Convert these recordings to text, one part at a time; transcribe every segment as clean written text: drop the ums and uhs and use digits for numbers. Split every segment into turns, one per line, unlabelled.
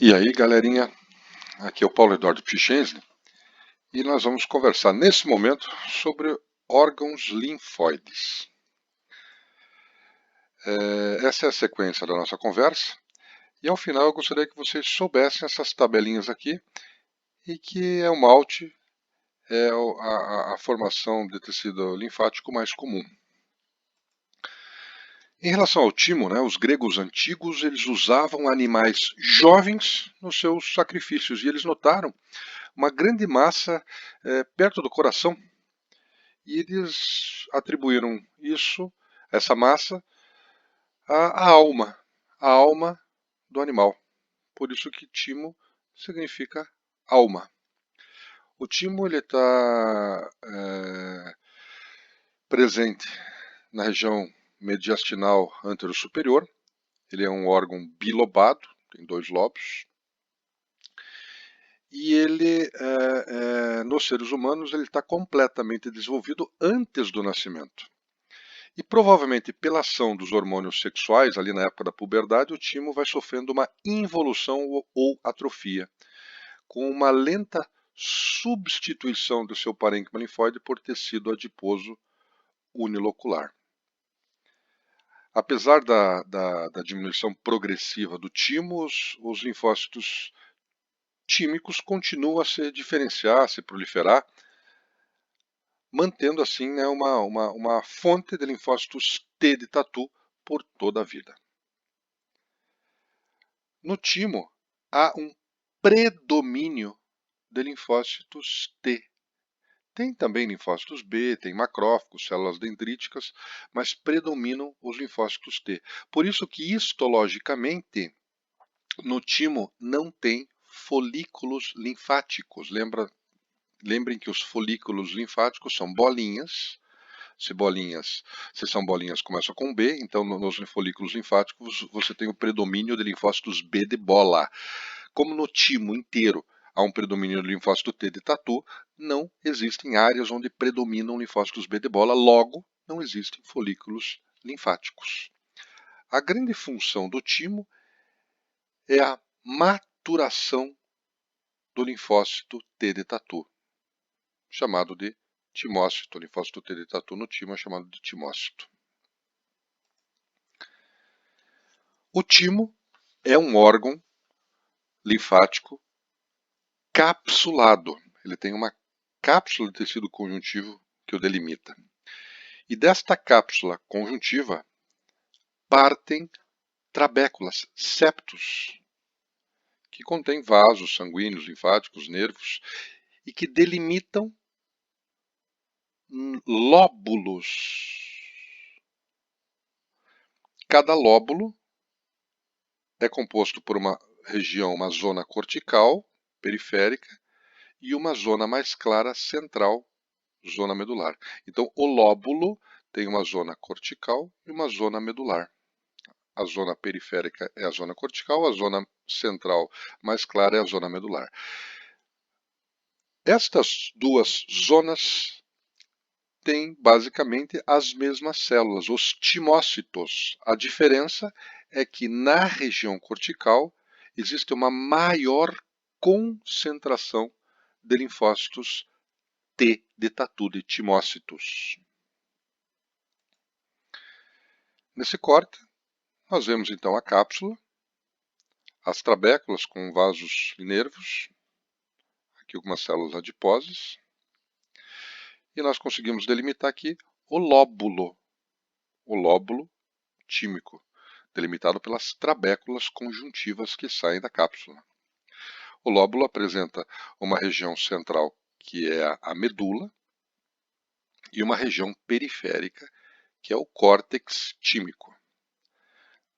E aí, galerinha, aqui é o Paulo Eduardo Pichensky e nós vamos conversar nesse momento sobre órgãos linfóides. Essa é a sequência da nossa conversa e ao final eu gostaria que vocês soubessem essas tabelinhas aqui e que é o malte, é a formação de tecido linfático mais comum. Em relação ao timo, os gregos antigos eles usavam animais jovens nos seus sacrifícios e eles notaram uma grande massa perto do coração. E eles atribuíram essa massa, a alma do animal. Por isso que timo significa alma. O timo está presente na região mediastinal antero-superior. Ele é um órgão bilobado, tem 2 lobos. E ele, nos seres humanos, ele está completamente desenvolvido antes do nascimento. E provavelmente pela ação dos hormônios sexuais, ali na época da puberdade, o timo vai sofrendo uma involução ou atrofia, com uma lenta substituição do seu parênquima linfóide por tecido adiposo unilocular. Apesar da diminuição progressiva do timo, os linfócitos tímicos continuam a se diferenciar, a se proliferar, mantendo assim uma fonte de linfócitos T de tatu por toda a vida. No timo, há um predomínio de linfócitos T. Tem também linfócitos B, tem macrófagos, células dendríticas, mas predominam os linfócitos T. Por isso que histologicamente, no timo não tem folículos linfáticos. Lembrem que os folículos linfáticos são bolinhas. Se são bolinhas, começam com B, então nos folículos linfáticos você tem o predomínio de linfócitos B de bola. Como no timo inteiro há um predomínio de linfócito T de tatu, não existem áreas onde predominam linfócitos B de bola, logo não existem folículos linfáticos. A grande função do timo é a maturação do linfócito T de tatu, chamado de timócito. O linfócito T de tatu no timo é chamado de timócito. O timo é um órgão linfático capsulado. Ele tem uma cápsula de tecido conjuntivo que o delimita. E desta cápsula conjuntiva partem trabéculas, septos, que contêm vasos sanguíneos, linfáticos, nervos, e que delimitam lóbulos. Cada lóbulo é composto por uma região, uma zona cortical, periférica, e uma zona mais clara, central, zona medular. Então, o lóbulo tem uma zona cortical e uma zona medular. A zona periférica é a zona cortical, a zona central mais clara é a zona medular. Estas duas zonas têm basicamente as mesmas células, os timócitos. A diferença é que na região cortical existe uma maior concentração de linfócitos T de tatu, de timócitos. Nesse corte, nós vemos então a cápsula, as trabéculas com vasos e nervos, aqui algumas células adiposas, e nós conseguimos delimitar aqui o lóbulo tímico, delimitado pelas trabéculas conjuntivas que saem da cápsula. O lóbulo apresenta uma região central, que é a medula, e uma região periférica, que é o córtex tímico.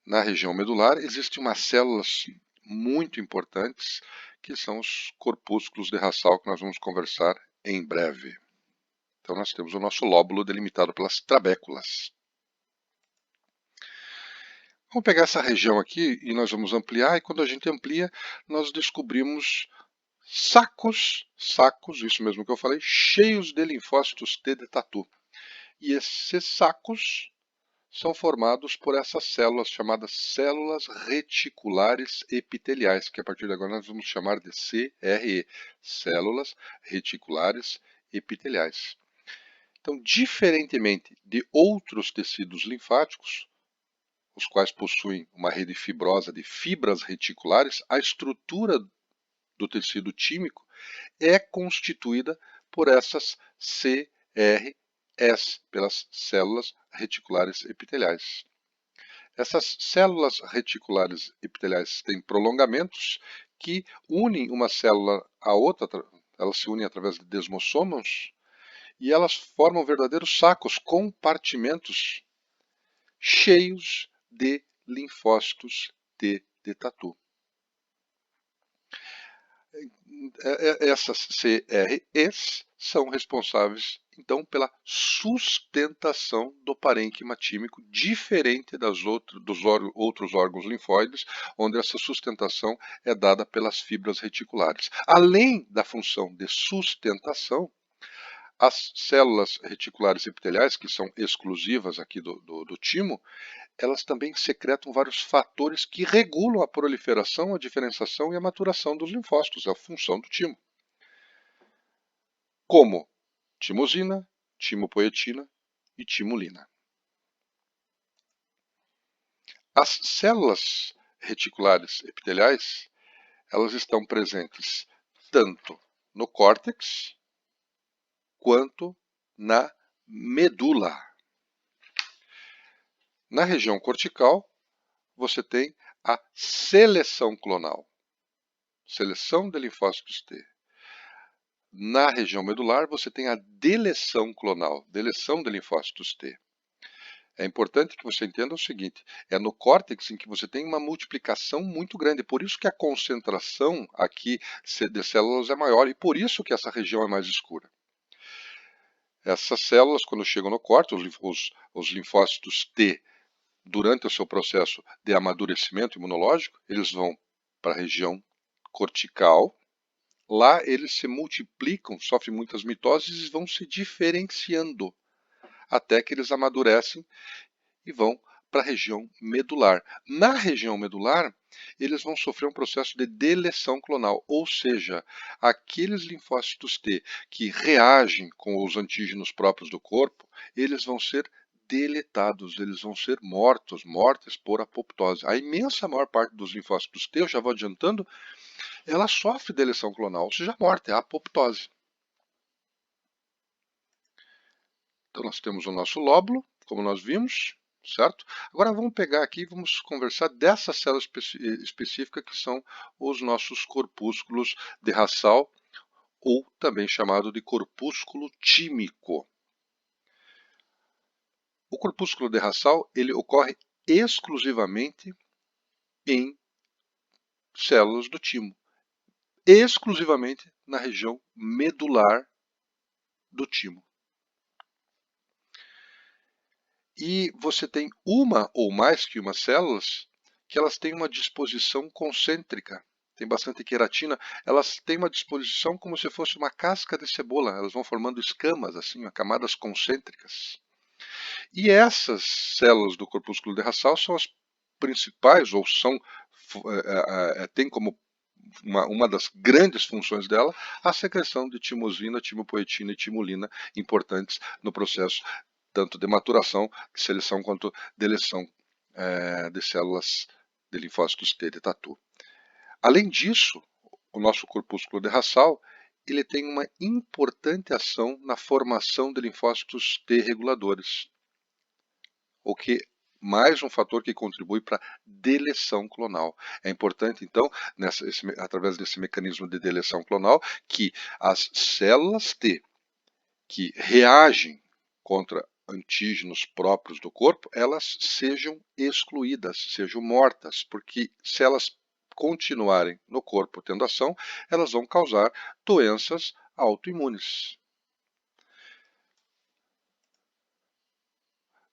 Na região medular existem umas células muito importantes, que são os corpúsculos de Rassal, que nós vamos conversar em breve. Então nós temos o nosso lóbulo delimitado pelas trabéculas. Vamos pegar essa região aqui e nós vamos ampliar, e quando a gente amplia, nós descobrimos sacos, isso mesmo que eu falei, cheios de linfócitos T de tatu. E esses sacos são formados por essas células chamadas células reticulares epiteliais, que a partir de agora nós vamos chamar de CRE, células reticulares epiteliais. Então, diferentemente de outros tecidos linfáticos, os quais possuem uma rede fibrosa de fibras reticulares, a estrutura do tecido tímico é constituída por essas CRS, pelas células reticulares epiteliais. Essas células reticulares epiteliais têm prolongamentos que unem uma célula à outra, elas se unem através de desmossomos, e elas formam verdadeiros sacos, compartimentos cheios de linfócitos T de tatu. Essas CREs são responsáveis, então, pela sustentação do parênquima tímico, diferente dos outros órgãos linfóides, onde essa sustentação é dada pelas fibras reticulares. Além da função de sustentação, as células reticulares epiteliais, que são exclusivas aqui do timo, elas também secretam vários fatores que regulam a proliferação, a diferenciação e a maturação dos linfócitos, é a função do timo. Como timosina, timopoetina e timulina. As células reticulares epiteliais, elas estão presentes tanto no córtex quanto na medula. Na região cortical, você tem a seleção clonal, seleção de linfócitos T. Na região medular, você tem a deleção clonal, deleção de linfócitos T. É importante que você entenda o seguinte, é no córtex em que você tem uma multiplicação muito grande, por isso que a concentração aqui de células é maior e por isso que essa região é mais escura. Essas células, quando chegam no córtex, os linfócitos T, durante o seu processo de amadurecimento imunológico, eles vão para a região cortical. Lá eles se multiplicam, sofrem muitas mitoses e vão se diferenciando até que eles amadurecem e vão para a região medular. Na região medular, eles vão sofrer um processo de deleção clonal, ou seja, aqueles linfócitos T que reagem com os antígenos próprios do corpo, eles vão ser deletados, eles vão ser mortos por apoptose. A imensa maior parte dos linfócitos T, eu já vou adiantando, ela sofre deleção clonal, ou seja, morte, é a apoptose. Então nós temos o nosso lóbulo, como nós vimos, certo? Agora vamos pegar aqui e vamos conversar dessa célula específica que são os nossos corpúsculos de Rassal, ou também chamado de corpúsculo tímico. O corpúsculo de Rassal, ele ocorre exclusivamente em células do timo, exclusivamente na região medular do timo. E você tem uma ou mais que uma células que elas têm uma disposição concêntrica. Tem bastante queratina, elas têm uma disposição como se fosse uma casca de cebola, elas vão formando escamas, assim, camadas concêntricas. E essas células do corpúsculo de Rassal são as principais, ou são, tem como uma das grandes funções dela a secreção de timosina, timopoetina e timulina, importantes no processo tanto de maturação, seleção, quanto deleção de células de linfócitos T de tatu. Além disso, o nosso corpúsculo de Rassal, ele tem uma importante ação na formação de linfócitos T reguladores, o que mais um fator que contribui para a deleção clonal. É importante, então, através desse mecanismo de deleção clonal, que as células T que reagem contra antígenos próprios do corpo, elas sejam excluídas, sejam mortas, porque se elas continuarem no corpo tendo ação, elas vão causar doenças autoimunes.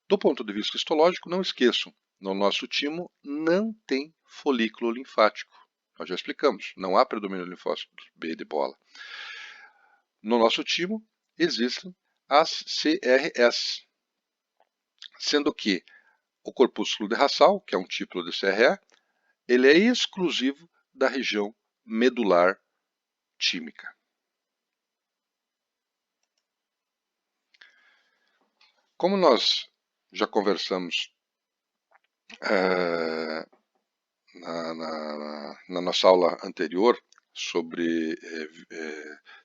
Do ponto de vista histológico, não esqueçam, no nosso timo não tem folículo linfático. Nós já explicamos, não há predomínio de linfócitos B de bola. No nosso timo existem as CRS, sendo que o corpúsculo de Hassall, que é um tipo de CRE, ele é exclusivo da região medular tímica. Como nós já conversamos na nossa aula anterior sobre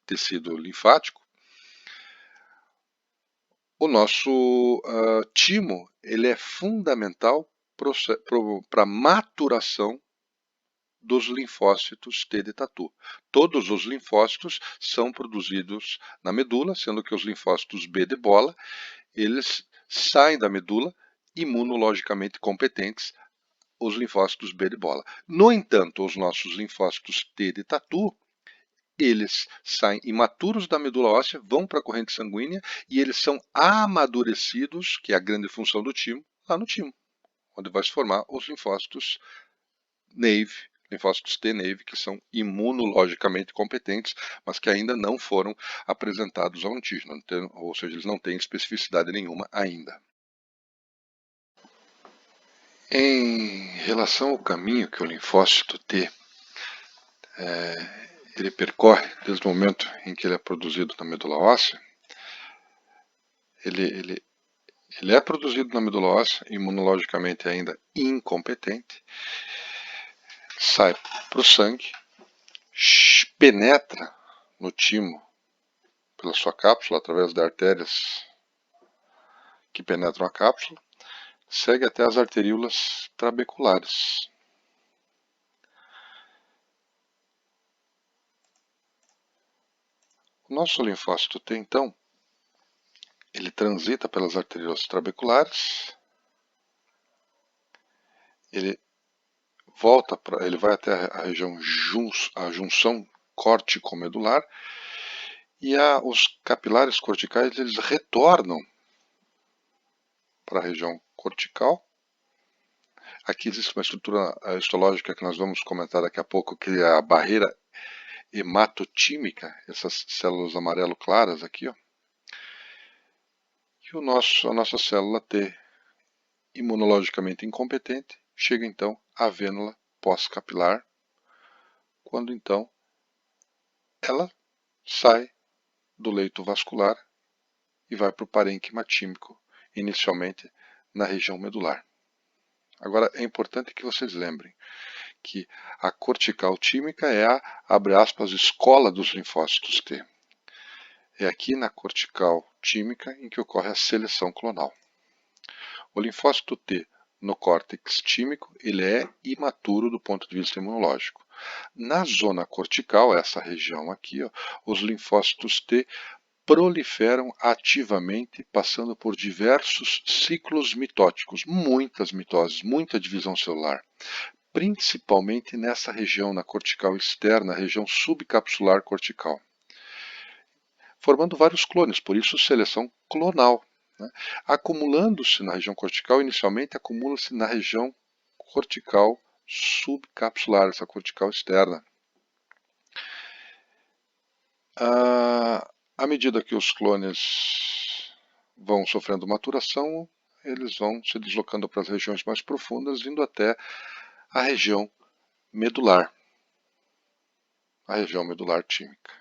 tecido linfático, o nosso timo ele é fundamental para a maturação dos linfócitos T de tatu. Todos os linfócitos são produzidos na medula, sendo que os linfócitos B de bola, eles saem da medula imunologicamente competentes, os linfócitos B de bola. No entanto, os nossos linfócitos T de tatu, eles saem imaturos da medula óssea, vão para a corrente sanguínea e eles são amadurecidos, que é a grande função do timo, lá no timo, onde vai se formar os linfócitos Nave, linfócitos T-Nave, que são imunologicamente competentes, mas que ainda não foram apresentados ao antígeno, ou seja, eles não têm especificidade nenhuma ainda. Em relação ao caminho que o linfócito T ele percorre desde o momento em que ele é produzido na medula óssea, ele é produzido na medula óssea, imunologicamente ainda incompetente, sai para o sangue, penetra no timo pela sua cápsula, através de artérias que penetram a cápsula, segue até as arteríolas trabeculares. O nosso linfócito T, então, ele transita pelas arteríolas trabeculares, ele ele vai até a região a junção córtico-medular e os capilares corticais eles retornam para a região cortical. Aqui existe uma estrutura histológica que nós vamos comentar daqui a pouco, que é a barreira hematotímica, essas células amarelo claras aqui, ó. E a nossa célula T, imunologicamente incompetente, chega então à vênula pós-capilar, quando então ela sai do leito vascular e vai para o parênquima tímico, inicialmente na região medular. Agora é importante que vocês lembrem que a cortical tímica é a, abre aspas, escola dos linfócitos T. É aqui na cortical tímica em que ocorre a seleção clonal. O linfócito T no córtex tímico ele é imaturo do ponto de vista imunológico. Na zona cortical, essa região aqui, ó, os linfócitos T proliferam ativamente, passando por diversos ciclos mitóticos, muitas mitoses, muita divisão celular, principalmente nessa região, na cortical externa, região subcapsular cortical, formando vários clones, por isso seleção clonal. Né? Acumulando-se na região cortical, inicialmente acumula-se na região cortical subcapsular, essa cortical externa. À medida que os clones vão sofrendo maturação, eles vão se deslocando para as regiões mais profundas, indo até a região medular tímica.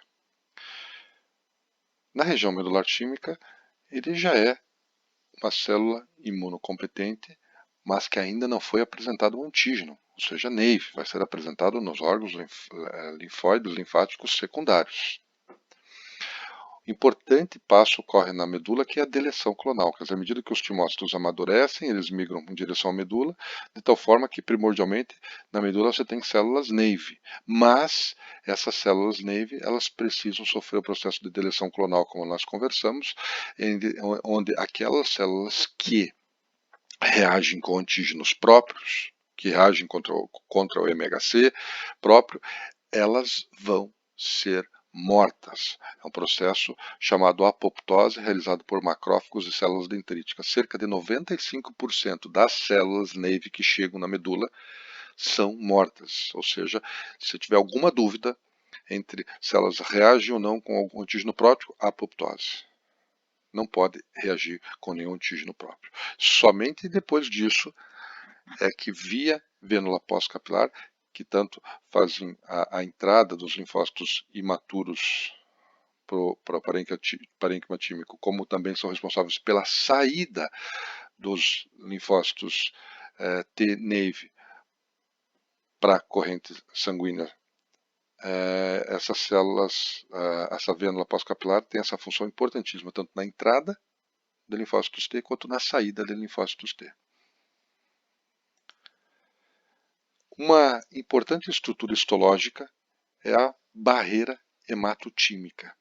Na região medular tímica, ele já é uma célula imunocompetente, mas que ainda não foi apresentado um antígeno, ou seja, NAVE, vai ser apresentado nos órgãos linfóides linfáticos secundários. Importante passo ocorre na medula, que é a deleção clonal, quer dizer, à medida que os timócitos amadurecem, eles migram em direção à medula, de tal forma que, primordialmente, na medula você tem células NAVE, mas essas células NAVE, elas precisam sofrer o processo de deleção clonal, como nós conversamos, onde aquelas células que reagem com antígenos próprios, que reagem contra o MHC próprio, elas vão ser mortas. É um processo chamado apoptose, realizado por macrófagos e células dendríticas. Cerca de 95% das células NAVE que chegam na medula são mortas. Ou seja, se tiver alguma dúvida entre se elas reagem ou não com algum antígeno próprio, apoptose. não pode reagir com nenhum antígeno próprio. Somente depois disso é que via vênula pós-capilar, que tanto fazem a entrada dos linfócitos imaturos para o parênquima tímico, como também são responsáveis pela saída dos linfócitos T-naive para a corrente sanguínea. Essas células, essa vênula pós-capilar tem essa função importantíssima, tanto na entrada de linfócitos T quanto na saída de linfócitos T. Uma importante estrutura histológica é a barreira hematotímica,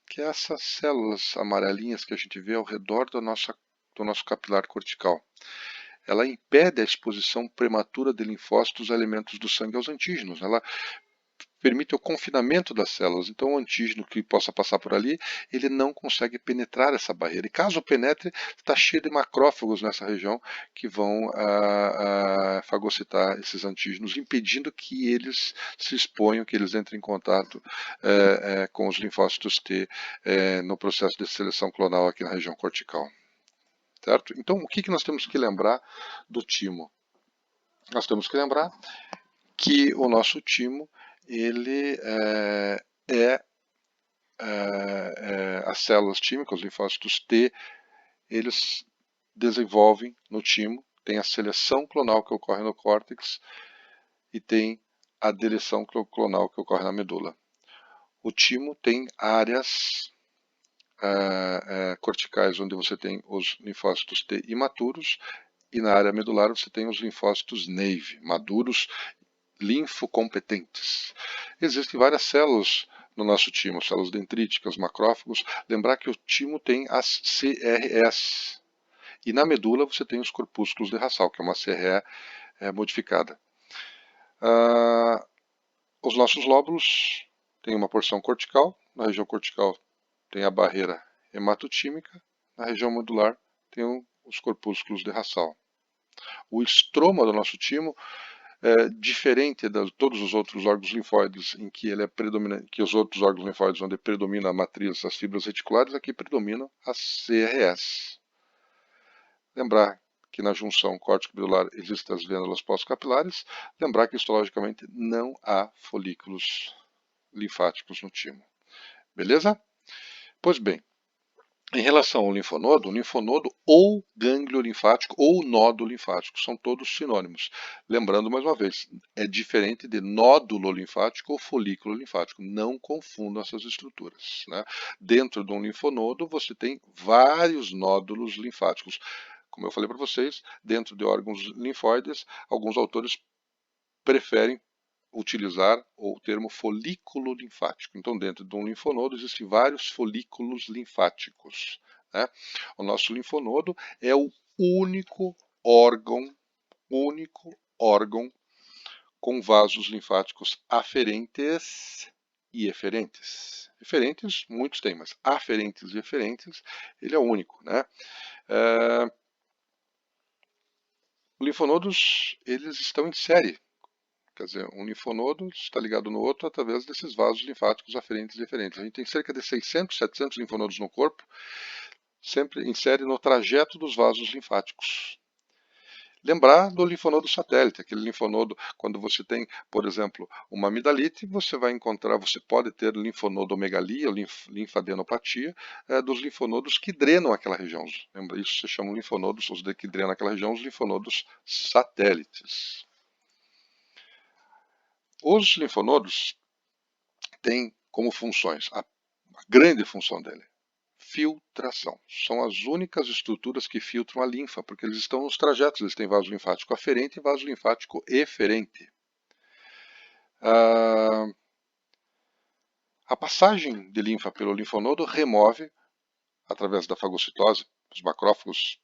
que é essas células amarelinhas que a gente vê ao redor do nosso capilar cortical. Ela impede a exposição prematura de linfócitos a elementos do sangue aos antígenos. Ela permite o confinamento das células. Então, o antígeno que possa passar por ali, ele não consegue penetrar essa barreira. E caso penetre, está cheio de macrófagos nessa região que vão fagocitar esses antígenos, impedindo que eles se exponham, que eles entrem em contato com os linfócitos T no processo de seleção clonal aqui na região cortical. Certo? Então, o que nós temos que lembrar do timo? Nós temos que lembrar que o nosso timo ele as células tímicas, os linfócitos T, eles desenvolvem no timo, tem a seleção clonal que ocorre no córtex e tem a deleção clonal que ocorre na medula. O timo tem áreas corticais onde você tem os linfócitos T imaturos e na área medular você tem os linfócitos naive, maduros, linfocompetentes. Existem várias células no nosso timo, células dendríticas, macrófagos. Lembrar que o timo tem as CRS. E na medula você tem os corpúsculos de Rassal, que é uma CRE modificada. Os nossos lóbulos têm uma porção cortical. Na região cortical tem a barreira hematotímica. Na região medular tem os corpúsculos de Rassal. O estroma do nosso timo diferente de todos os outros órgãos linfóides em que ele é predominante, que os outros órgãos linfóides onde predomina a matriz, as fibras reticulares, aqui predominam as CRS. Lembrar que na junção córtico-medular existem as vênulas pós-capilares. Lembrar que histologicamente não há folículos linfáticos no timo. Beleza? Pois bem, em relação ao linfonodo, o linfonodo ou gânglio linfático ou nódulo linfático, são todos sinônimos. Lembrando mais uma vez, é diferente de nódulo linfático ou folículo linfático. Não confundam essas estruturas. Né? Dentro de um linfonodo você tem vários nódulos linfáticos. Como eu falei para vocês, dentro de órgãos linfóides, alguns autores preferem utilizar o termo folículo linfático. Então, dentro de um linfonodo existem vários folículos linfáticos. Né? O nosso linfonodo é o único órgão com vasos linfáticos aferentes e eferentes. Eferentes, muitos têm, mas aferentes e eferentes, ele é o único. Né? Linfonodos, eles estão em série. Quer dizer, um linfonodo está ligado no outro através desses vasos linfáticos aferentes e eferentes. A gente tem cerca de 600, 700 linfonodos no corpo, sempre em série no trajeto dos vasos linfáticos. Lembrar do linfonodo satélite, aquele linfonodo, quando você tem, por exemplo, uma amidalite, você pode ter linfonodomegalia, ou linfadenopatia, dos linfonodos que drenam aquela região. Lembra, isso se chama linfonodos, os que drenam aquela região, os linfonodos satélites. Os linfonodos têm como funções, a grande função dele, filtração. São as únicas estruturas que filtram a linfa, porque eles estão nos trajetos, eles têm vaso linfático aferente e vaso linfático eferente. A passagem de linfa pelo linfonodo remove, através da fagocitose, os macrófagos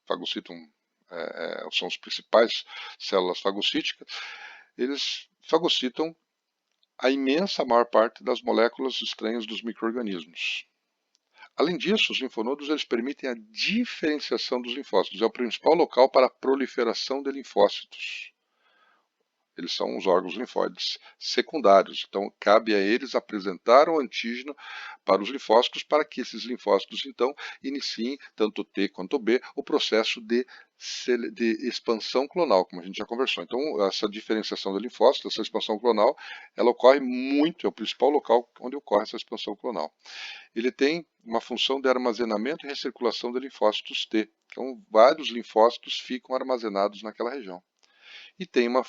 fagocitam, são as principais células fagocíticas, eles fagocitam a imensa maior parte das moléculas estranhas dos micro-organismos. Além disso, os linfonodos eles permitem a diferenciação dos linfócitos. É o principal local para a proliferação de linfócitos. Eles são os órgãos linfóides secundários. Então, cabe a eles apresentar o antígeno para os linfócitos, para que esses linfócitos, então, iniciem, tanto T quanto B, o processo de expansão clonal, como a gente já conversou. Então, essa diferenciação do linfócito, essa expansão clonal, ela ocorre muito, é o principal local onde ocorre essa expansão clonal. Ele tem uma função de armazenamento e recirculação de linfócitos T. Então, vários linfócitos ficam armazenados naquela região. E tem uma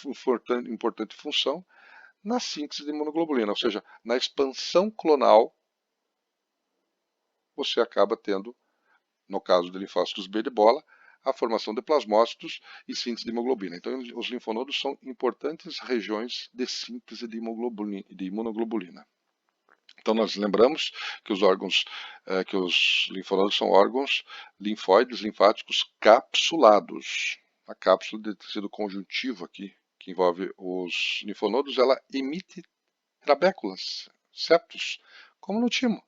importante função na síntese de imunoglobulina, ou seja, na expansão clonal, você acaba tendo, no caso de linfócitos B de bola, a formação de plasmócitos e síntese de hemoglobina. Então, os linfonodos são importantes regiões de síntese de imunoglobulina. Então, nós lembramos que que os linfonodos são órgãos linfóides, linfáticos capsulados. A cápsula de tecido conjuntivo aqui, que envolve os linfonodos, ela emite trabéculas, septos, como no timo.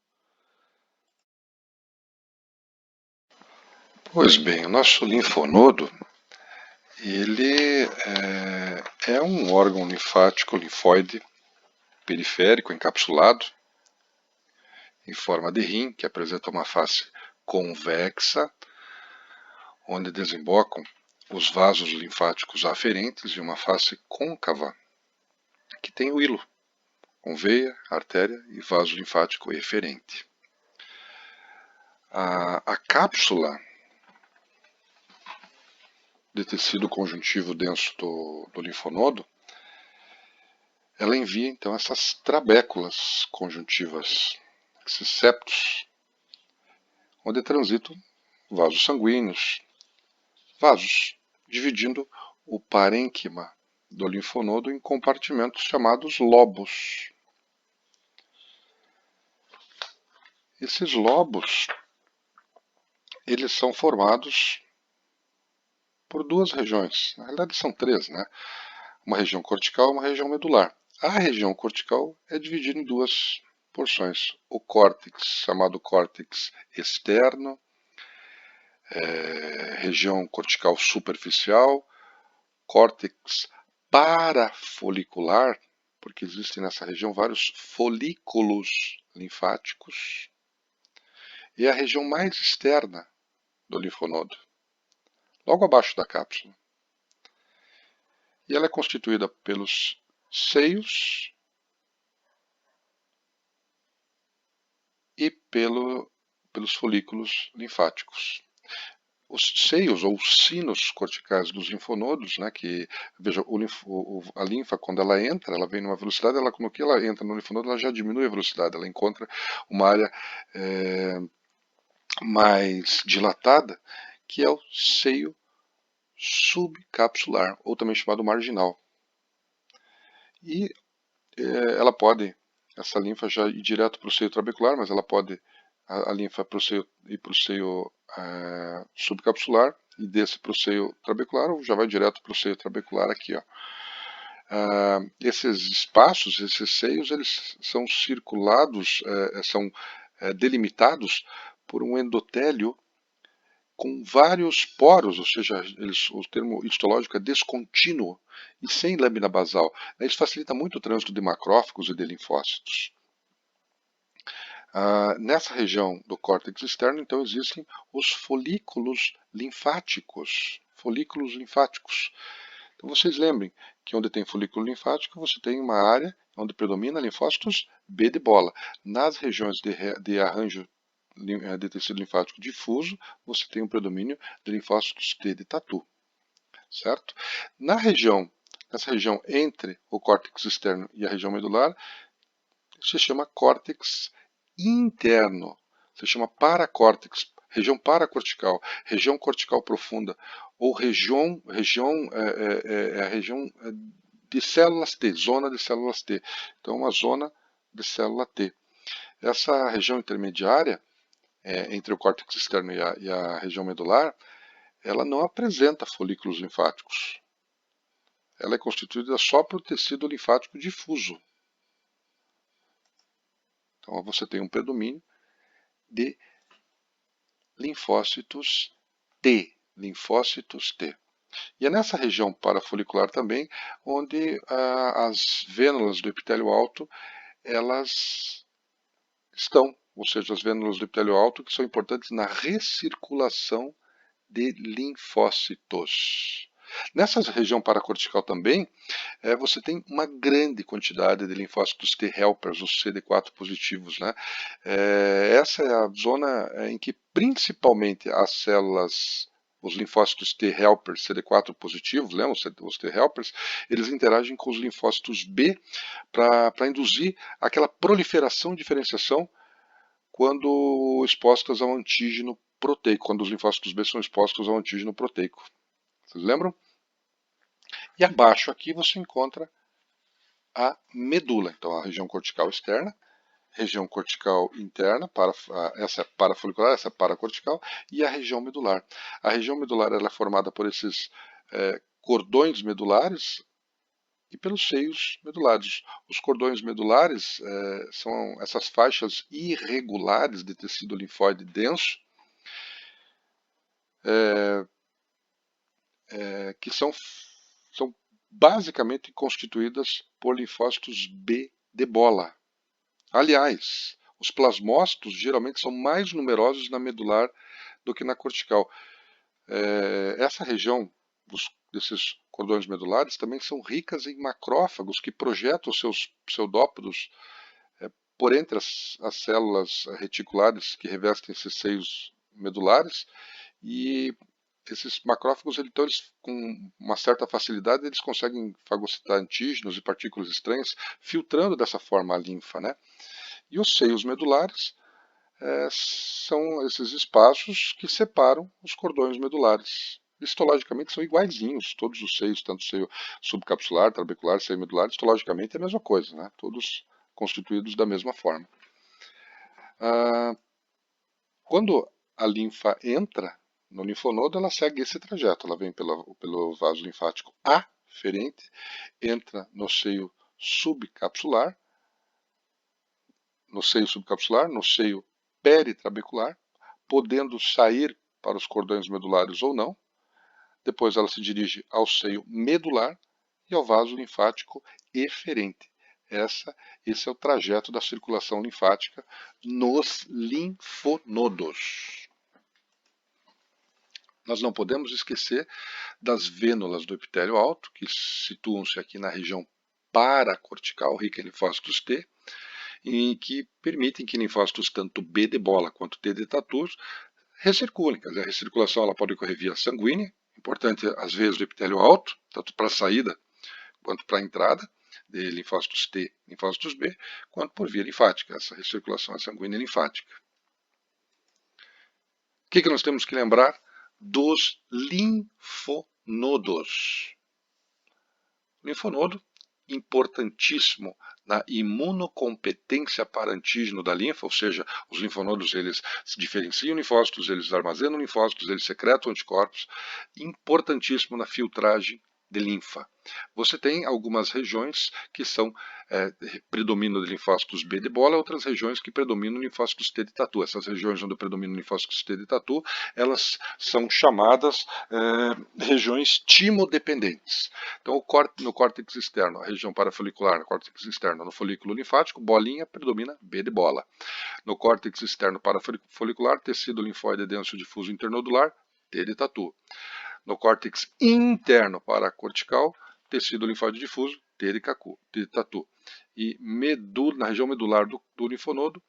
Pois bem, o nosso linfonodo, ele é um órgão linfático, linfóide, periférico, encapsulado, em forma de rim, que apresenta uma face convexa, onde desembocam os vasos linfáticos aferentes, e uma face côncava, que tem o hilo, com veia, artéria e vaso linfático eferente. A cápsula de tecido conjuntivo denso do linfonodo, ela envia então essas trabéculas conjuntivas, esses septos, onde transitam vasos sanguíneos, vasos, dividindo o parênquima do linfonodo em compartimentos chamados lobos. Esses lobos, eles são formados por duas regiões, na realidade são três, né? Uma região cortical e uma região medular. A região cortical é dividida em duas porções, o córtex, chamado córtex externo, região cortical superficial, córtex parafolicular, porque existem nessa região vários folículos linfáticos, e a região mais externa do linfonodo, logo abaixo da cápsula. E ela é constituída pelos seios e pelos folículos linfáticos. Os seios ou sinos corticais dos linfonodos, né, que, veja, a linfa, quando ela entra, ela vem numa velocidade, no que ela entra no linfonodo, ela já diminui a velocidade, ela encontra uma área mais dilatada, que é o seio subcapsular, ou também chamado marginal. E essa linfa já ir direto para o seio trabecular, mas ela pode, a linfa ir para o seio subcapsular e desce para o seio trabecular, ou já vai direto para o seio trabecular aqui, ó. Esses espaços, esses seios, eles são circulados, são delimitados por um endotélio com vários poros, ou seja, o termo histológico é descontínuo e sem lâmina basal. Isso facilita muito o trânsito de macrófagos e de linfócitos. Nessa região do córtex externo, então, existem os folículos linfáticos. Folículos linfáticos. Então, vocês lembrem que onde tem folículo linfático, você tem uma área onde predomina linfócitos B de bola. Nas regiões de arranjo de tecido linfático difuso, você tem um predomínio de linfócitos T de tatu, certo? Nessa região entre o córtex externo e a região medular, se chama córtex interno, se chama paracórtex, região paracortical, região cortical profunda, ou a região de células T, zona de células T. Então, uma zona de célula T. Essa região intermediária, entre o córtex externo e a região medular, ela não apresenta folículos linfáticos. Ela é constituída só por tecido linfático difuso. Então você tem um predomínio de linfócitos T. Linfócitos T. E é nessa região parafolicular também onde as vênulas do epitélio alto elas estão, ou seja, as vênulas do epitélio alto que são importantes na recirculação de linfócitos. Nessa região paracortical também, você tem uma grande quantidade de linfócitos T helpers, os CD4 positivos, né? Essa é a zona em que principalmente as células, os linfócitos T helpers CD4 positivos, lembram os T helpers, eles interagem com os linfócitos B para induzir aquela proliferação e diferenciação quando expostas ao antígeno proteico, quando os linfócitos B são expostos ao antígeno proteico. Vocês lembram? E abaixo aqui você encontra a medula, então a região cortical externa, região cortical interna, essa é parafolicular, essa é paracortical, e a região medular. A região medular ela é formada por esses cordões medulares e pelos seios medulares. Os cordões medulares são essas faixas irregulares de tecido linfóide denso, que são basicamente constituídas por linfócitos B de bola. Aliás, os plasmócitos geralmente são mais numerosos na medular do que na cortical. Essa região desses cordões medulares também são ricas em macrófagos que projetam os seus pseudópodos por entre as células reticulares que revestem esses seios medulares, e esses macrófagos, então, eles, com uma certa facilidade, eles conseguem fagocitar antígenos e partículas estranhas, filtrando dessa forma a linfa, né? E os seios medulares são esses espaços que separam os cordões medulares. Histologicamente são iguaizinhos, todos os seios, tanto o seio subcapsular, trabecular, seio medular, histologicamente é a mesma coisa, né? Todos constituídos da mesma forma. Quando a linfa entra no linfonodo, ela segue esse trajeto, ela vem pelo vaso linfático aferente, entra no seio subcapsular, no seio peritrabecular, podendo sair para os cordões medulares ou não. Depois ela se dirige ao seio medular e ao vaso linfático eferente. Esse é o trajeto da circulação linfática nos linfonodos. Nós não podemos esquecer das vênulas do epitélio alto, que situam-se aqui na região paracortical, rica em linfócitos T, e que permitem que linfócitos tanto B de bola quanto T de tatu recirculem. Quer dizer, a recirculação ela pode ocorrer via sanguínea, importante as veias do epitélio alto, tanto para a saída quanto para a entrada de linfócitos T e linfócitos B, quanto por via linfática. Essa recirculação é sanguínea e linfática. O que nós temos que lembrar dos linfonodos? O linfonodo, importantíssimo na imunocompetência para antígeno da linfa, ou seja, os linfonodos eles se diferenciam linfócitos, eles armazenam linfócitos, eles secretam anticorpos, importantíssimo na filtragem de linfa. Você tem algumas regiões que são predomínio de linfócitos B de bola, outras regiões que predominam linfócitos T de tatu. Essas regiões onde predominam linfócitos T de tatu, elas são chamadas regiões timodependentes. Então, no córtex externo, a região parafolicular, no córtex externo, no folículo linfático, bolinha, predomina B de bola. No córtex externo parafolicular, tecido linfóide denso difuso internodular, T de tatu. No córtex interno paracortical, tecido linfóide difuso, T de tatu. E na região medular do linfonodo,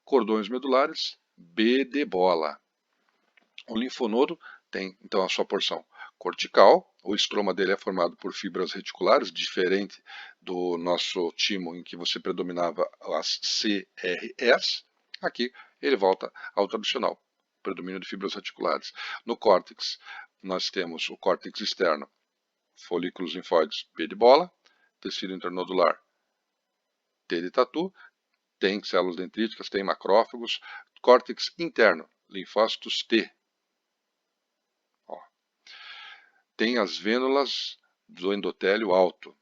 cordões medulares, B de bola. O linfonodo tem, então, a sua porção cortical, o estroma dele é formado por fibras reticulares, diferente do nosso timo em que você predominava as CRS. Aqui ele volta ao tradicional, predomínio de fibras reticulares. No córtex, nós temos o córtex externo, folículos linfóides B de bola, tecido internodular T de tatu, tem células dendríticas, tem macrófagos, córtex interno, linfócitos T. Tem as vênulas do endotélio alto.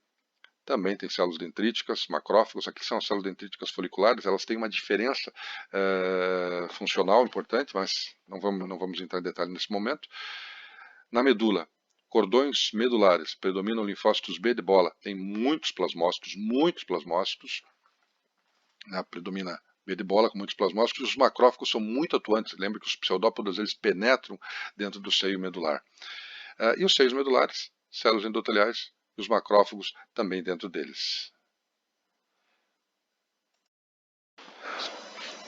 Também tem células dendríticas, macrófagos. Aqui são as células dendríticas foliculares. Elas têm uma diferença funcional importante, mas não vamos entrar em detalhe nesse momento. Na medula, cordões medulares, predominam linfócitos B de bola, tem muitos plasmócitos, né? Predomina B de bola com muitos plasmócitos, os macrófagos são muito atuantes, lembra que os pseudópodos eles penetram dentro do seio medular. E os seios medulares, células endoteliais, e os macrófagos também dentro deles.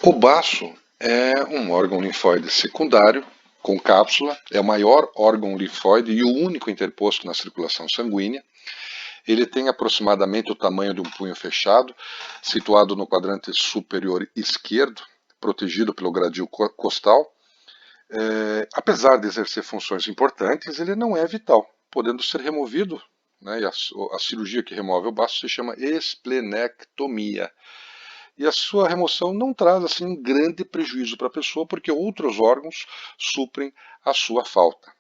O baço é um órgão linfóide secundário com cápsula, é o maior órgão linfóide e o único interposto na circulação sanguínea. Ele tem aproximadamente o tamanho de um punho fechado, situado no quadrante superior esquerdo, protegido pelo gradil costal. Apesar de exercer funções importantes, ele não é vital, podendo ser removido, né, e a cirurgia que remove o baço se chama esplenectomia. E a sua remoção não traz assim um grande prejuízo para a pessoa, porque outros órgãos suprem a sua falta.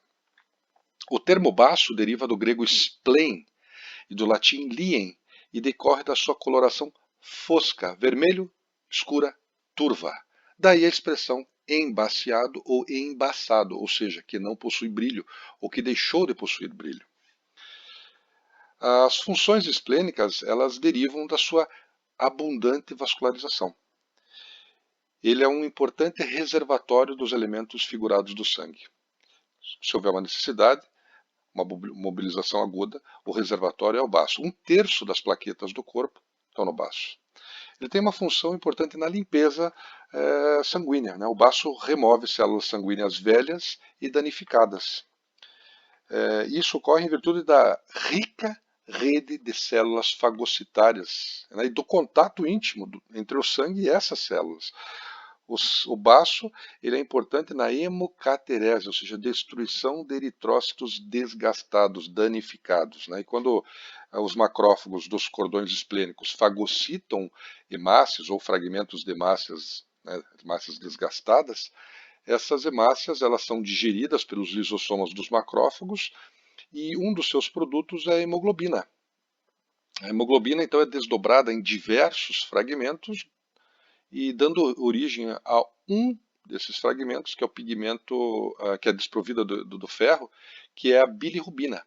O termo baço deriva do grego spleen e do latim lien, e decorre da sua coloração fosca, vermelho, escura, turva. Daí a expressão embaciado ou embaçado, ou seja, que não possui brilho, ou que deixou de possuir brilho. As funções esplênicas, elas derivam da sua abundante vascularização. Ele é um importante reservatório dos elementos figurados do sangue. Se houver uma necessidade, uma mobilização aguda, o reservatório é o baço. 1/3 das plaquetas do corpo estão no baço. Ele tem uma função importante na limpeza sanguínea, né? O baço remove células sanguíneas velhas e danificadas. Isso ocorre em virtude da rica rede de células fagocitárias, né? E do contato íntimo entre o sangue e essas células. O baço ele é importante na hemocaterese, ou seja, destruição de eritrócitos desgastados, danificados, né? E quando os macrófagos dos cordões esplênicos fagocitam hemácias ou fragmentos de hemácias, né, hemácias desgastadas, essas hemácias elas são digeridas pelos lisossomas dos macrófagos e um dos seus produtos é a hemoglobina. A hemoglobina então é desdobrada em diversos fragmentos e dando origem a um desses fragmentos, que é o pigmento que é desprovido do ferro, que é a bilirrubina.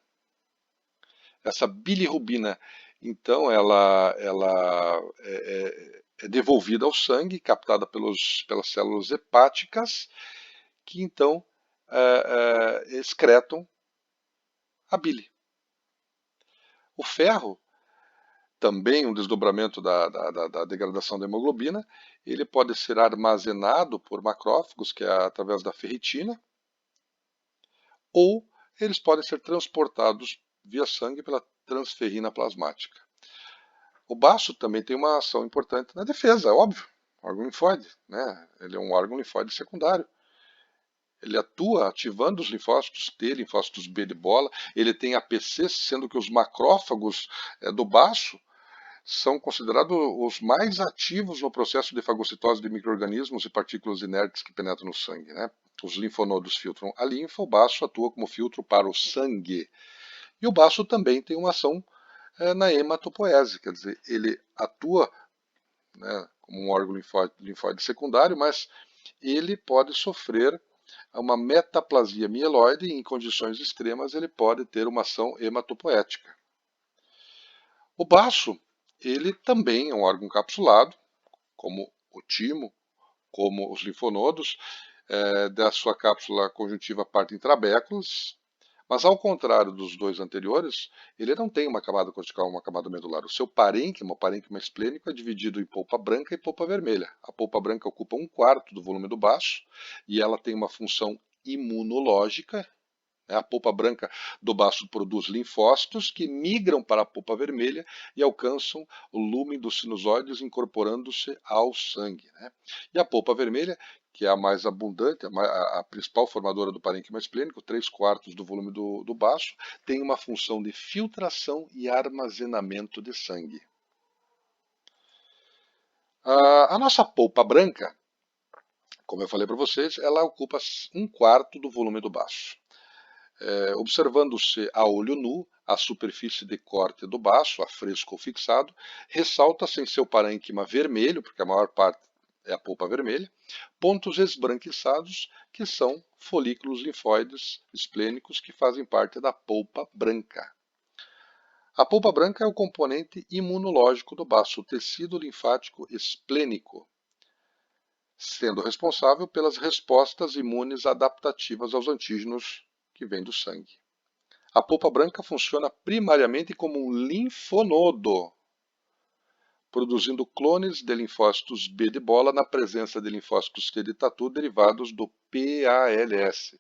Essa bilirrubina, então, ela é devolvida ao sangue, captada pelas células hepáticas, que então excretam a bile. O ferro, também um desdobramento da degradação da hemoglobina, ele pode ser armazenado por macrófagos, que é através da ferritina, ou eles podem ser transportados via sangue pela transferrina plasmática. O baço também tem uma ação importante na defesa, é óbvio, órgão linfóide, né? Ele é um órgão linfóide secundário. Ele atua ativando os linfócitos T, linfócitos B de bola, ele tem APC, sendo que os macrófagos do baço são considerados os mais ativos no processo de fagocitose de micro-organismos e partículas inertes que penetram no sangue, né? Os linfonodos filtram a linfa, o baço atua como filtro para o sangue. E o baço também tem uma ação na hematopoese, quer dizer, ele atua, né, como um órgão linfóide secundário, mas ele pode sofrer uma metaplasia mieloide e em condições extremas ele pode ter uma ação hematopoética. O baço, ele também é um órgão capsulado, como o timo, como os linfonodos, da sua cápsula conjuntiva partem trabéculas, mas ao contrário dos dois anteriores, ele não tem uma camada cortical, uma camada medular. O seu parênquima, o parênquima esplênico, é dividido em polpa branca e polpa vermelha. A polpa branca ocupa 1/4 do volume do baço e ela tem uma função imunológica. A polpa branca do baço produz linfócitos que migram para a polpa vermelha e alcançam o lúmen dos sinusoides, incorporando-se ao sangue, né? E a polpa vermelha, que é a mais abundante, a principal formadora do parênquima esplênico, 3/4 do volume do baço, tem uma função de filtração e armazenamento de sangue. A nossa polpa branca, como eu falei para vocês, ela ocupa 1/4 do volume do baço. Observando-se a olho nu, a superfície de corte do baço, a fresco ou fixado, ressalta-se em seu parênquima vermelho, porque a maior parte é a polpa vermelha, pontos esbranquiçados que são folículos linfóides esplênicos que fazem parte da polpa branca. A polpa branca é o componente imunológico do baço, o tecido linfático esplênico, sendo responsável pelas respostas imunes adaptativas aos antígenos que vêm do sangue. A polpa branca funciona primariamente como um linfonodo, produzindo clones de linfócitos B de bola na presença de linfócitos T de tatu derivados do PALS,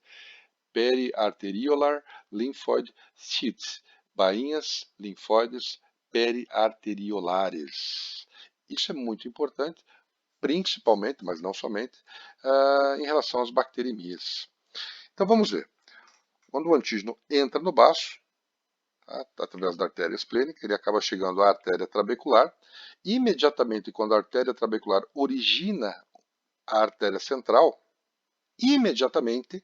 Periarteriolar Lymphoid Sheaths, bainhas linfóides periarteriolares. Isso é muito importante, principalmente, mas não somente, em relação às bacteremias. Então vamos ver. Quando o antígeno entra no baço, através da artéria esplênica, ele acaba chegando à artéria trabecular. Imediatamente, quando a artéria trabecular origina a artéria central, imediatamente,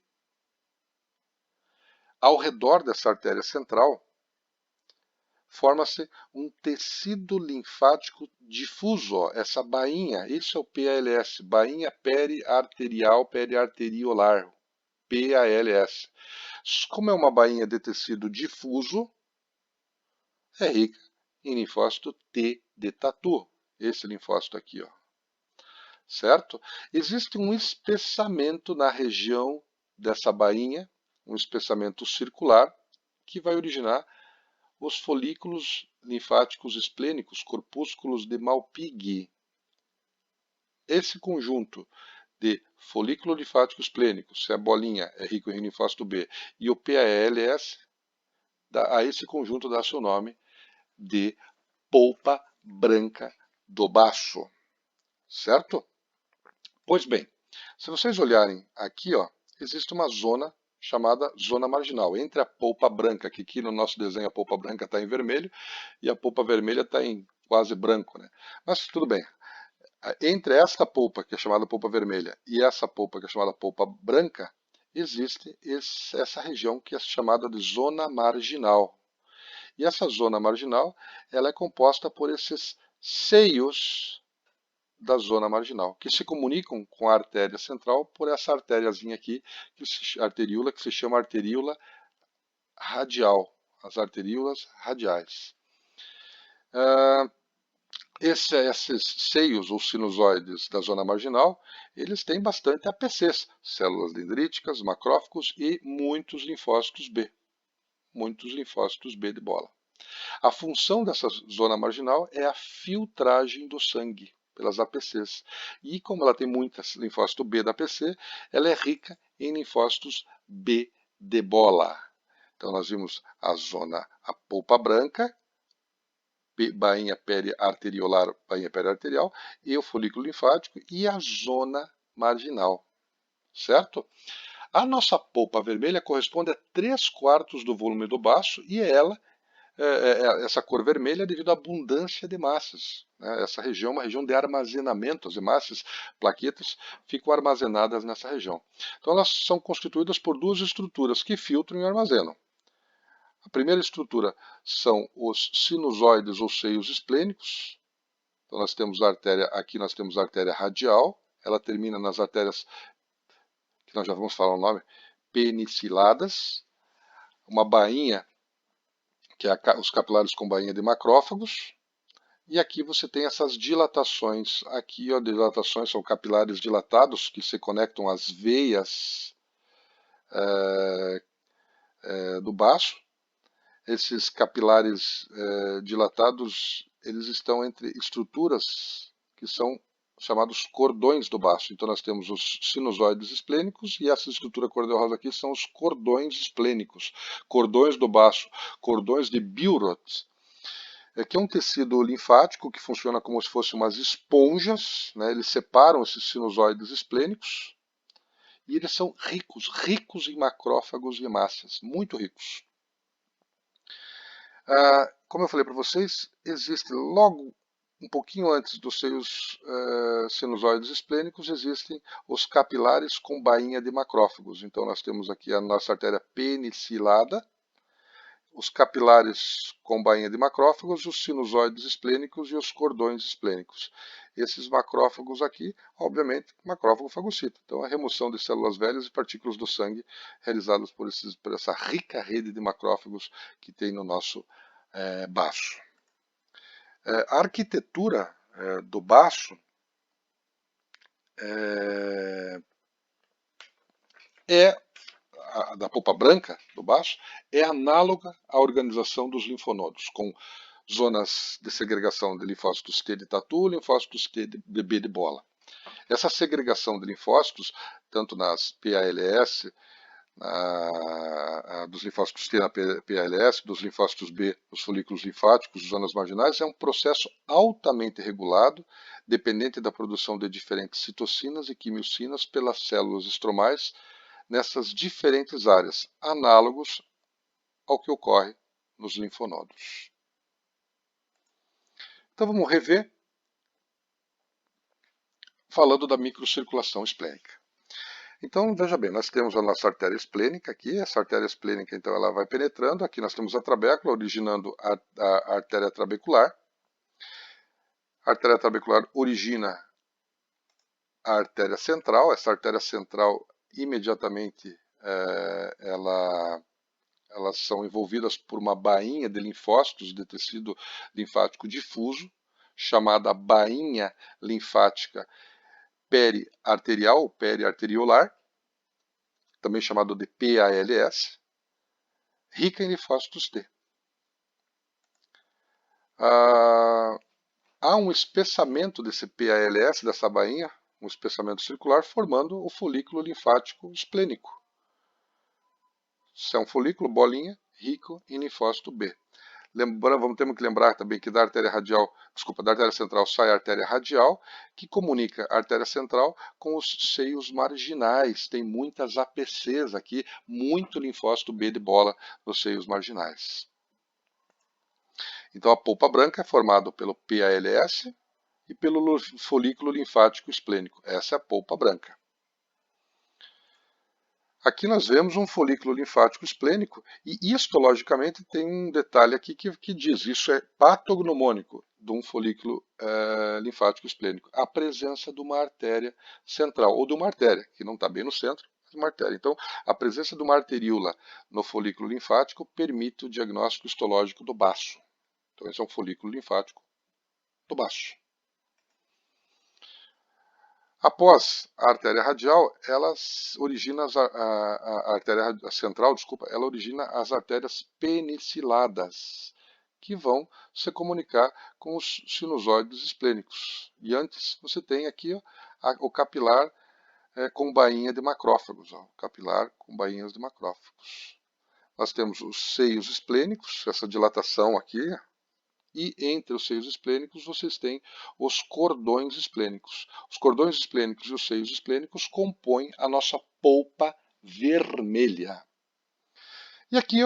ao redor dessa artéria central, forma-se um tecido linfático difuso, ó, essa bainha, isso é o PALS, bainha periarterial periarteriolar, PALS. Como é uma bainha de tecido difuso, é rica em linfócito T de tatu, esse linfócito aqui, ó. Certo? Existe um espessamento na região dessa bainha, um espessamento circular, que vai originar os folículos linfáticos esplênicos, corpúsculos de Malpighi. Esse conjunto de folículo linfático esplênico, se a bolinha é rico em linfócito B, e o PALS, a esse conjunto dá seu nome de polpa branca do baço. Certo? Pois bem, se vocês olharem aqui, ó, existe uma zona chamada zona marginal, entre a polpa branca, que aqui no nosso desenho a polpa branca está em vermelho, e a polpa vermelha está em quase branco, né? Mas tudo bem. Entre esta polpa, que é chamada polpa vermelha, e essa polpa, que é chamada polpa branca, existe essa região que é chamada de zona marginal. E essa zona marginal, ela é composta por esses seios da zona marginal, que se comunicam com a artéria central por essa artériazinha aqui, arteríola, que se chama arteríola radial, as arteríolas radiais. Esses seios ou sinusoides da zona marginal, eles têm bastante APCs, células dendríticas, macrófagos e muitos linfócitos B. Muitos linfócitos B de bola. A função dessa zona marginal é a filtragem do sangue pelas APCs. E como ela tem muitas linfócitos B da APC, ela é rica em linfócitos B de bola. Então nós vimos a polpa branca, bainha periarteriolar, bainha periarterial, e o folículo linfático e a zona marginal, certo? A nossa polpa vermelha corresponde a 3/4 do volume do baço e essa cor vermelha é devido à abundância de massas. Né? Essa região é uma região de armazenamento, as hemácias, plaquetas, ficam armazenadas nessa região. Então elas são constituídas por duas estruturas que filtram e armazenam. A primeira estrutura são os sinusoides ou seios esplênicos. Então nós temos a artéria, aqui nós temos a artéria radial, ela termina nas artérias, que nós já vamos falar o nome, peniciladas, uma bainha, que é os capilares com bainha de macrófagos, e aqui você tem essas dilatações, aqui ó, dilatações são capilares dilatados que se conectam às veias do baço. Esses capilares dilatados, eles estão entre estruturas que são chamados cordões do baço. Então nós temos os sinusoides esplênicos e essa estrutura cor-de-rosa aqui são os cordões esplênicos, cordões do baço, cordões de Biuroth, que é um tecido linfático que funciona como se fossem umas esponjas, né? Eles separam esses sinusoides esplênicos e eles são ricos em macrófagos e hemácias, muito ricos. Como eu falei para vocês, existe logo um pouquinho antes dos seios sinusoides esplênicos, existem os capilares com bainha de macrófagos. Então nós temos aqui a nossa artéria penicilada, os capilares com bainha de macrófagos, os sinusoides esplênicos e os cordões esplênicos. Esses macrófagos aqui, obviamente, macrófago fagocita. Então, a remoção de células velhas e partículas do sangue realizadas por essa rica rede de macrófagos que tem no nosso baço. A arquitetura do baço da polpa branca do baço é análoga à organização dos linfonodos, com zonas de segregação de linfócitos T de tatu e linfócitos T de B de bola. Essa segregação de linfócitos, tanto nas PALS, dos linfócitos T na PALS, dos linfócitos B nos folículos linfáticos, zonas marginais, é um processo altamente regulado, dependente da produção de diferentes citocinas e quimiocinas pelas células estromais nessas diferentes áreas, análogos ao que ocorre nos linfonodos. Então vamos rever falando da microcirculação esplênica. Então, veja bem, nós temos a nossa artéria esplênica aqui, essa artéria esplênica, então, ela vai penetrando, aqui nós temos a trabécula, originando a artéria trabecular. A artéria trabecular origina a artéria central, essa artéria central, imediatamente, elas são envolvidas por uma bainha de linfócitos de tecido linfático difuso, chamada bainha linfática periarterial ou periarteriolar, também chamado de PALS, rica em linfócitos T. Há um espessamento desse PALS, dessa bainha, um espessamento circular, formando o folículo linfático esplênico. Isso é um folículo, bolinha, rico em linfócito B. Temos que lembrar também que da artéria central sai a artéria radial, que comunica a artéria central com os seios marginais. Tem muitas APCs aqui, muito linfócito B de bola nos seios marginais. Então a polpa branca é formada pelo PALS e pelo folículo linfático esplênico. Essa é a polpa branca. Aqui nós vemos um folículo linfático esplênico e histologicamente tem um detalhe aqui que diz, isso é patognomônico de um folículo linfático esplênico, a presença de uma artéria central, ou de uma artéria, que não está bem no centro, mas uma artéria. Então, a presença de uma arteríola no folículo linfático permite o diagnóstico histológico do baço. Então, esse é um folículo linfático do baço. Após a artéria radial, ela origina a artéria central, ela origina as artérias peniciladas, que vão se comunicar com os sinusoides esplênicos. E antes você tem aqui o capilar com bainha de macrófagos, o capilar com bainhas de macrófagos. Nós temos os seios esplênicos, essa dilatação aqui, e entre os seios esplênicos vocês têm os cordões esplênicos. Os cordões esplênicos e os seios esplênicos compõem a nossa polpa vermelha. E aqui,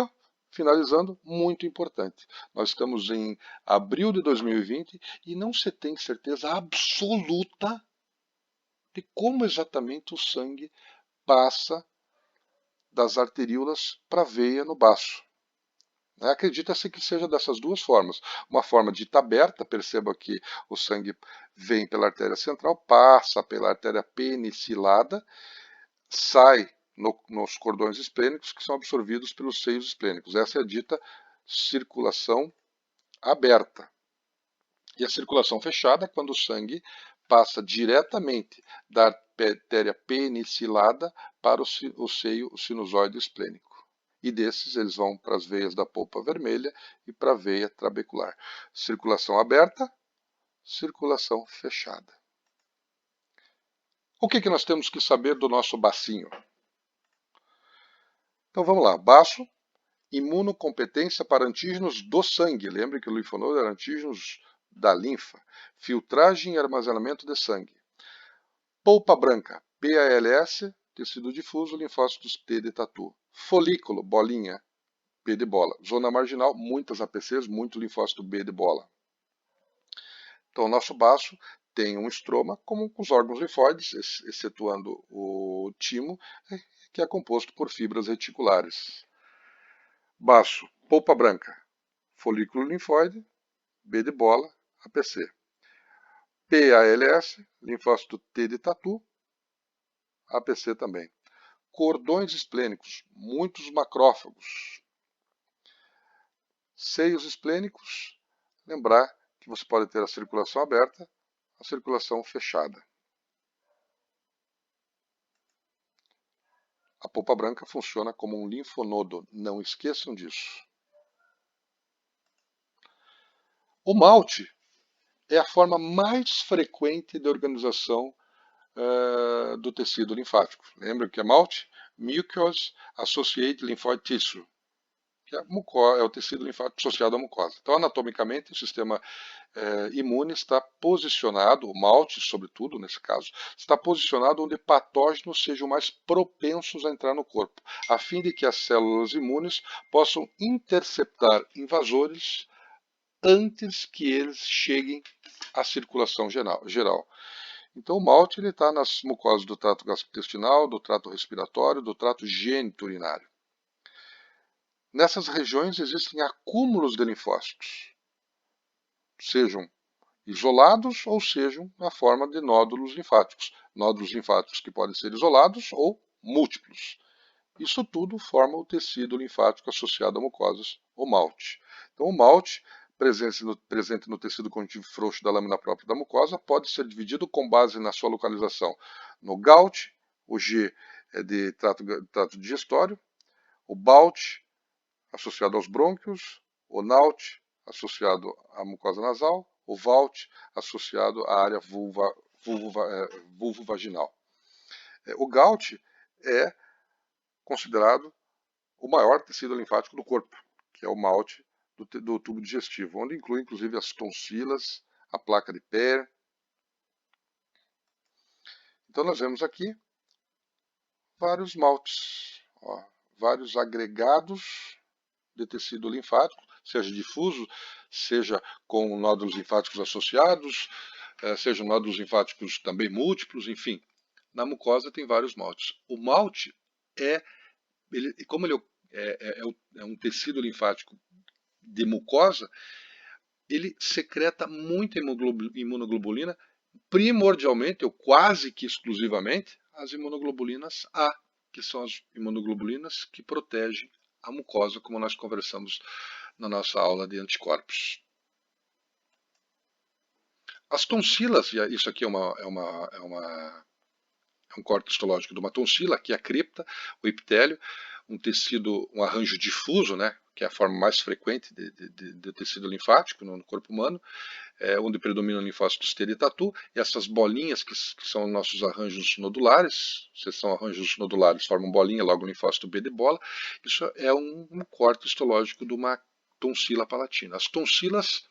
finalizando, muito importante. Nós estamos em abril de 2020 e não se tem certeza absoluta de como exatamente o sangue passa das arteríolas para a veia no baço. Acredita-se que seja dessas duas formas. Uma forma dita aberta, perceba que o sangue vem pela artéria central, passa pela artéria penicilada, sai nos cordões esplênicos que são absorvidos pelos seios esplênicos. Essa é a dita circulação aberta. E a circulação fechada é quando o sangue passa diretamente da artéria penicilada para o seio sinusoide esplênico. E desses eles vão para as veias da polpa vermelha e para a veia trabecular. Circulação aberta, circulação fechada. O que nós temos que saber do nosso bacinho? Então vamos lá. Baço, imunocompetência para antígenos do sangue. Lembre que o linfonodo era antígenos da linfa. Filtragem e armazenamento de sangue. Polpa branca, PALS, tecido difuso, linfócitos T de tatu. Folículo, bolinha, B de bola. Zona marginal, muitas APCs, muito linfócito B de bola. Então, o nosso baço tem um estroma como os órgãos linfóides, excetuando o timo, que é composto por fibras reticulares. Baço Polpa branca, folículo linfóide, B de bola, APC. PALS, linfócito T de tatu, APC também. Cordões esplênicos, muitos macrófagos. Seios esplênicos, lembrar que você pode ter a circulação aberta, a circulação fechada. A polpa branca funciona como um linfonodo, não esqueçam disso. O malte é a forma mais frequente de organização do tecido linfático. Lembra que é malte? Mucous Associated Lymphoid Tissue, que é o tecido linfático associado à mucosa. Então, anatomicamente, o sistema imune está posicionado, o malte, sobretudo, nesse caso, está posicionado onde patógenos sejam mais propensos a entrar no corpo, a fim de que as células imunes possam interceptar invasores antes que eles cheguem à circulação geral. Então, o malte está nas mucosas do trato gastrointestinal, do trato respiratório, do trato geniturinário. Nessas regiões existem acúmulos de linfócitos, sejam isolados ou sejam na forma de nódulos linfáticos que podem ser isolados ou múltiplos. Isso tudo forma o tecido linfático associado a mucosas, o malte. Então, o malte, presente no tecido conjuntivo frouxo da lâmina própria da mucosa, pode ser dividido com base na sua localização no GALT, o G é de trato digestório, o BALT, associado aos brônquios, o NALT, associado à mucosa nasal, o VALT, associado à área vulvovaginal. O GALT é considerado o maior tecido linfático do corpo, que é o malte do tubo digestivo, onde inclui inclusive as tonsilas, a placa de Pear. Então nós vemos aqui vários maltes, vários agregados de tecido linfático, seja difuso, seja com nódulos linfáticos associados, sejam nódulos linfáticos também múltiplos, enfim. Na mucosa tem vários maltes. O malte como ele é um tecido linfático de mucosa, ele secreta muita imunoglobulina, primordialmente, ou quase que exclusivamente, as imunoglobulinas A, que são as imunoglobulinas que protegem a mucosa, como nós conversamos na nossa aula de anticorpos. As tonsilas, e isso aqui é um corte histológico de uma tonsila, aqui é a cripta, o epitélio, um tecido, um arranjo difuso, né, que é a forma mais frequente de tecido linfático no corpo humano, onde predominam linfócitos T de tatu, e essas bolinhas que são nossos arranjos nodulares, se são arranjos nodulares, formam bolinha, logo o linfócito B de bola, isso é um corte histológico de uma tonsila palatina. As tonsilas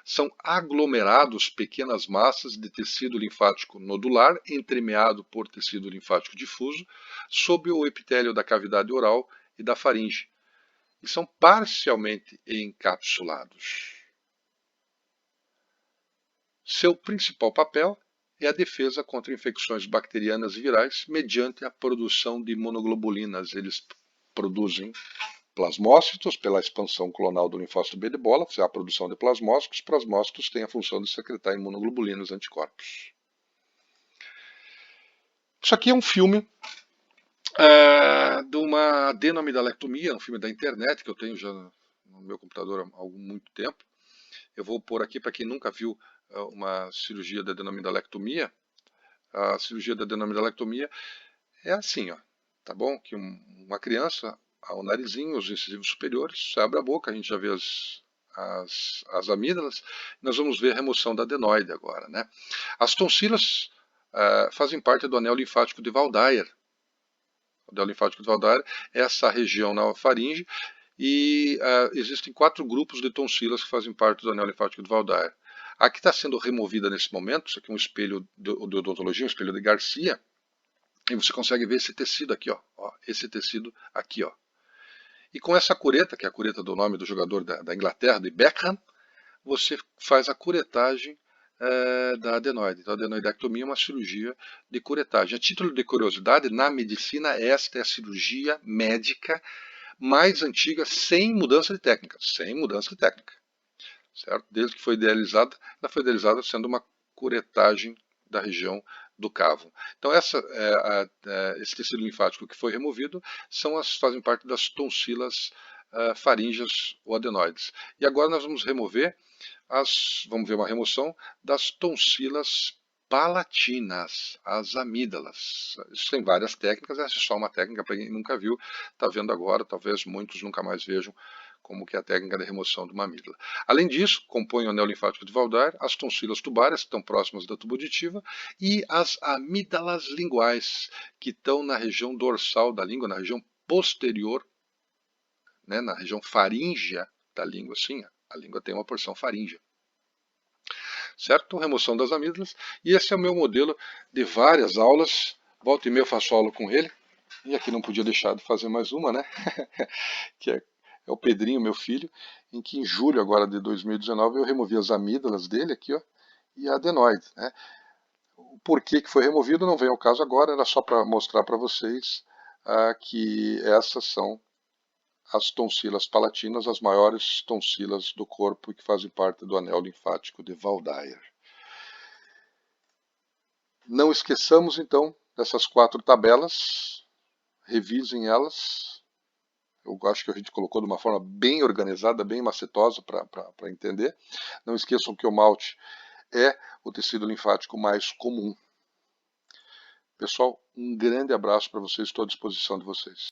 são aglomerados, pequenas massas de tecido linfático nodular, entremeado por tecido linfático difuso, sob o epitélio da cavidade oral e da faringe, e são parcialmente encapsulados. Seu principal papel é a defesa contra infecções bacterianas e virais mediante a produção de imunoglobulinas. Eles produzem plasmócitos pela expansão clonal do linfócito B de bola, se há a produção de plasmócitos, plasmócitos têm a função de secretar imunoglobulinas, anticorpos. Isso aqui é um filme de uma adenomidalectomia, um filme da internet que eu tenho já no meu computador há muito tempo. Eu vou pôr aqui para quem nunca viu uma cirurgia da adenomidalectomia. A cirurgia da adenomidalectomia é assim, ó, tá bom? Que uma criança, o narizinho, os incisivos superiores, você abre a boca, a gente já vê as amígdalas, nós vamos ver a remoção da adenoide agora, né? As tonsilas fazem parte do anel linfático de Waldeyer. O anel linfático de Waldeyer é essa região na faringe, e existem 4 grupos de tonsilas que fazem parte do anel linfático de Waldeyer. A que está sendo removida nesse momento, isso aqui é um espelho de odontologia, um espelho de Garcia, e você consegue ver esse tecido aqui, ó, esse tecido aqui, ó. E com essa cureta, que é a cureta do nome do jogador da Inglaterra, de Beckham, você faz a curetagem da adenoide. Então, a adenoidectomia é uma cirurgia de curetagem. A título de curiosidade, na medicina, esta é a cirurgia médica mais antiga sem mudança de técnica, certo? Desde que foi idealizada, ela foi idealizada sendo uma curetagem da região do cavo. Então esse tecido linfático que foi removido fazem parte das tonsilas faríngeas ou adenoides. E agora nós vamos vamos ver uma remoção das tonsilas palatinas, as amígdalas. Isso tem várias técnicas, essa é só uma técnica para quem nunca viu, está vendo agora, talvez muitos nunca mais vejam como que é a técnica de remoção de uma amígdala. Além disso, compõe o anel linfático de Valdar, as tonsilas tubares, que estão próximas da tuba auditiva, e as amígdalas linguais, que estão na região dorsal da língua, na região posterior, né, na região faríngea da língua, sim, a língua tem uma porção faríngea. Certo? Remoção das amígdalas. E esse é o meu modelo de várias aulas. Volta e meia eu faço aula com ele. E aqui não podia deixar de fazer mais uma, né? que é o Pedrinho, meu filho, em que em julho agora de 2019 eu removi as amígdalas dele aqui, ó, e a adenoide, né? O porquê que foi removido não vem ao caso agora, era só para mostrar para vocês que essas são as tonsilas palatinas, as maiores tonsilas do corpo que fazem parte do anel linfático de Waldeyer. Não esqueçamos então dessas 4 tabelas, revisem elas. Eu acho que a gente colocou de uma forma bem organizada, bem macetosa para entender. Não esqueçam que o malte é o tecido linfático mais comum. Pessoal, um grande abraço para vocês, estou à disposição de vocês.